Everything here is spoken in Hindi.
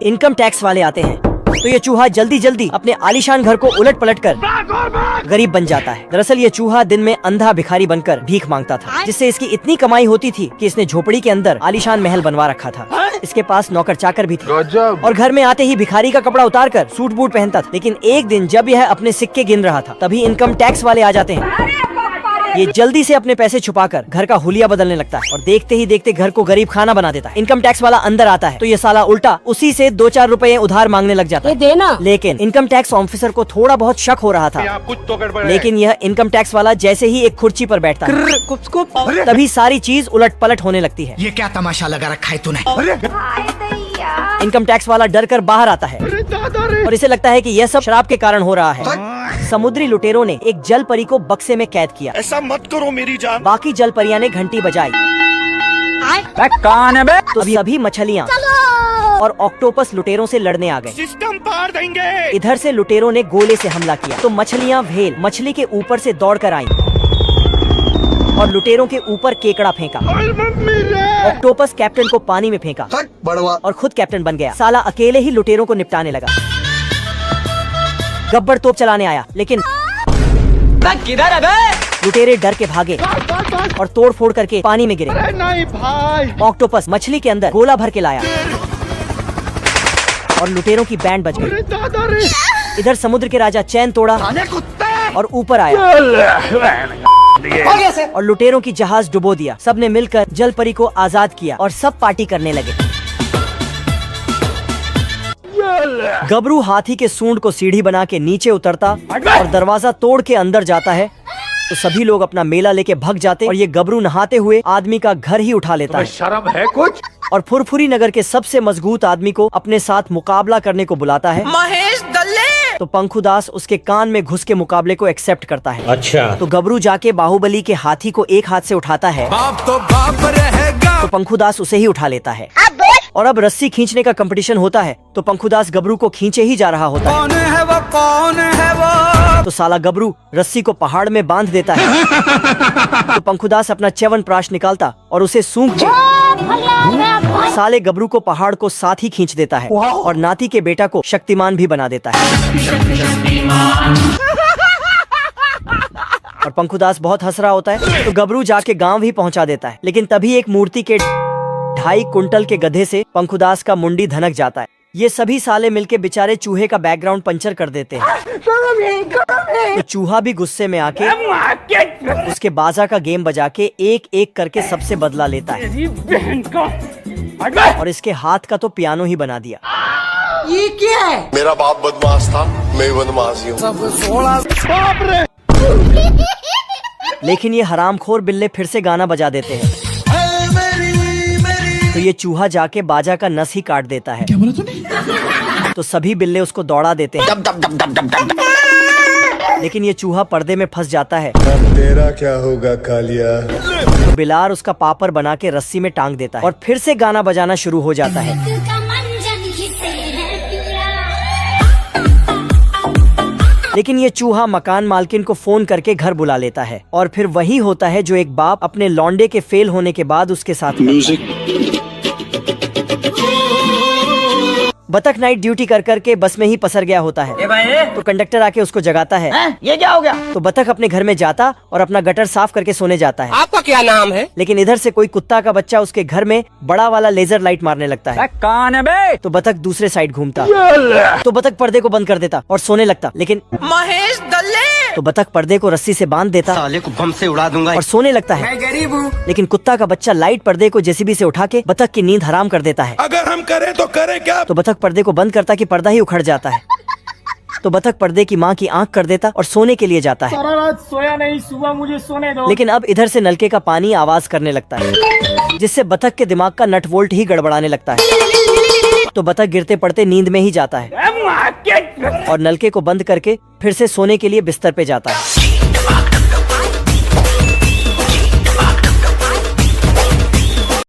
इनकम टैक्स वाले आते हैं तो ये चूहा जल्दी जल्दी अपने आलीशान घर को उलट पलट कर गरीब बन जाता है। दरअसल ये चूहा दिन में अंधा भिखारी बनकर भीख मांगता था, जिससे इसकी इतनी कमाई होती थी कि इसने झोपड़ी के अंदर आलीशान महल बनवा रखा था। इसके पास नौकर चाकर भी थे और घर में आते ही भिखारी का कपड़ा उतार कर सूट बूट पहनता था। लेकिन एक दिन जब यह अपने सिक्के गिन रहा था तभी इनकम टैक्स वाले आ जाते हैं। ये जल्दी से अपने पैसे छुपाकर घर का हुलिया बदलने लगता है और देखते ही देखते घर को गरीब खाना बना देता है। इनकम टैक्स वाला अंदर आता है तो ये साला उल्टा उसी से 2-4 रुपए उधार मांगने लग जाता है। देना। लेकिन इनकम टैक्स ऑफिसर को थोड़ा बहुत शक हो रहा था, कुछ तो गड़बड़ है। लेकिन यह इनकम टैक्स वाला जैसे ही एक कुर्सी पर बैठता है तभी सारी चीज उलट पलट होने लगती है। ये क्या तमाशा लगा रखा है तूने? इनकम टैक्स वाला डर कर बाहर आता है और इसे लगता है कि यह सब शराब के कारण हो रहा है। समुद्री लुटेरों ने एक जल परी को बक्से में कैद किया। ऐसा मत करो मेरी जान। बाकी जल परियां ने घंटी बजाई कौन है बे? तो सभी मछलियाँ और ऑक्टोपस लुटेरों से लड़ने आ गए। सिस्टम पार देंगे। इधर से लुटेरों ने गोले से हमला किया तो मछलियाँ भेल मछली के ऊपर से दौड़ कर आईं और लुटेरों के ऊपर केकड़ा फेंका। ऑक्टोपस कैप्टन को पानी में फेंका और खुद कैप्टन बन गया। साला अकेले ही लुटेरों को निपटाने लगा। गब्बर तोप चलाने आया लेकिन किधर है बे? लुटेरे डर के भागे और तोड़ फोड़ करके पानी में गिरे। नहीं भाई। ऑक्टोपस मछली के अंदर गोला भर के लाया और लुटेरों की बैंड बज गई। इधर समुद्र के राजा चैन तोड़ा और ऊपर आया और लुटेरों की जहाज डुबो दिया। सबने मिलकर जल परी को आजाद किया और सब पार्टी करने लगे। गबरू हाथी के सूंड को सीढ़ी बना के नीचे उतरता और दरवाजा तोड़ के अंदर जाता है तो सभी लोग अपना मेला लेके भग जाते और ये गबरू नहाते हुए आदमी का घर ही उठा लेता है। शर्म है कुछ? और फुरफुरी नगर के सबसे मजबूत आदमी को अपने साथ मुकाबला करने को बुलाता है। महेश दल्ले। तो पंखुदास उसके कान में घुस के मुकाबले को एक्सेप्ट करता है। अच्छा। तो गबरू जाके बाहुबली के हाथी को एक हाथ से उठाता है बाप तो बाप रहेगा। तो पंखुदास उसे ही उठा लेता है और अब रस्सी खींचने का कंपटीशन होता है तो पंखुदास गबरू को खींचे ही जा रहा होता है। कौन है वो? कौन है वो? तो साला गबरू रस्सी को पहाड़ में बांध देता है तो पंखुदास अपना च्यवनप्राश निकालता और उसे सूंघ के साले गबरू को पहाड़ को साथ ही खींच देता है और नाती के बेटा को शक्तिमान भी बना देता है। और पंखुदास बहुत हंस रहा होता है तो गबरू जाके गांव ही पहुंचा देता है। लेकिन तभी एक मूर्ति के 2.5 कुंटल के गधे से पंखुदास का मुंडी धनक जाता है। ये सभी साले मिलके बेचारे चूहे का बैकग्राउंड पंचर कर देते हैं। तो चूहा भी गुस्से में आके उसके बाजा का गेम बजा के एक एक करके सबसे बदला लेता है और इसके हाथ का तो पियानो ही बना दिया। ये क्या है? मेरा बाप बदमाश था, मैं बदमाश हूँ। लेकिन ये हरामखोर बिल्ले फिर से गाना बजा देते हैं तो ये चूहा जाके बाजा का नस ही काट देता है। क्या बोला तूने? तो सभी बिल्ले उसको दौड़ा देते हैं लेकिन ये चूहा पर्दे में फंस जाता है। अब तेरा क्या होगा कालिया? तो बिलार उसका पापर बना के रस्सी में टांग देता है और फिर से गाना बजाना शुरू हो जाता है। लेकिन ये चूहा मकान मालकिन को फोन करके घर बुला लेता है और फिर वही होता है जो एक बाप अपने लौंडे के फेल होने के बाद उसके साथ बतख नाइट ड्यूटी कर करके बस में ही पसर गया होता है तो कंडक्टर आके उसको जगाता है। ये क्या हो गया? तो बतख अपने घर में जाता और अपना गटर साफ करके सोने जाता है। आपका क्या नाम है? लेकिन इधर से कोई कुत्ता का बच्चा उसके घर में बड़ा वाला लेजर लाइट मारने लगता है। कौन है बे? तो बतख दूसरे साइड घूमता तो बतख पर्दे को बंद कर देता और सोने लगता। लेकिन महेश दल्ले। तो बतख पर्दे को रस्सी से बांध देता साले को बम से उड़ा दूंगा और सोने लगता है। मैं गरीब हूँ। लेकिन कुत्ता का बच्चा लाइट पर्दे को जेसीबी से उठा के बतख की नींद हराम कर देता है। अगर हम करें तो करें क्या? तो बतख पर्दे को बंद करता कि पर्दा ही उखड़ जाता है। तो बतख पर्दे की माँ की आंख कर देता और सोने के लिए जाता है। सारा रात सोया नहीं, सुबह मुझे सोने दो। लेकिन अब इधर से नलके का पानी आवाज करने लगता है जिससे बतख के दिमाग का नट वोल्ट ही गड़बड़ाने लगता है। तो बतख गिरते पड़ते नींद में ही जाता है और नलके को बंद करके फिर से सोने के लिए बिस्तर पे जाता है।